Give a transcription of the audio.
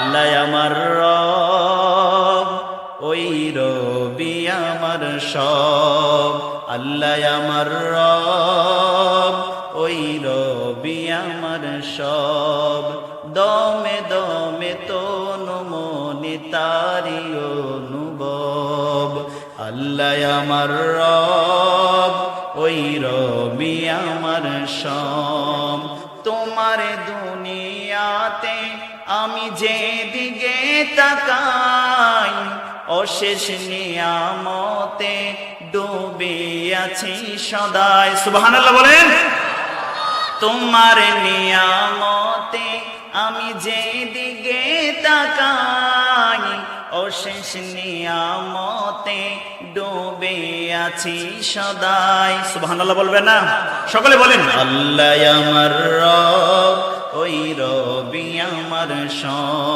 আল্লাহ আমার রব, ওই রবি আমার সব। আল্লাহ আমার রব, ওই রবি আমার সব। দমে দমে তনু মনে তারি অনুভব। আল্লাহ আমার রব, ওই রবি আমার সব। তোমার দুনিয়াতে আমি যেদিকে তাকাই, অশেষ নিয়ামতে ডুবে আছি সদাই। সুবহানাল্লাহ বলেন। তোমার নিয়ামতে আমি যেদিকে তাকাই, অশেষ নিয়ামতে ডুবে আছি সদাই। সুবহানাল্লাহ বলবেন না? সকলে বলেন। আল্লাহ আমার রব, ওই রবি আমার সব।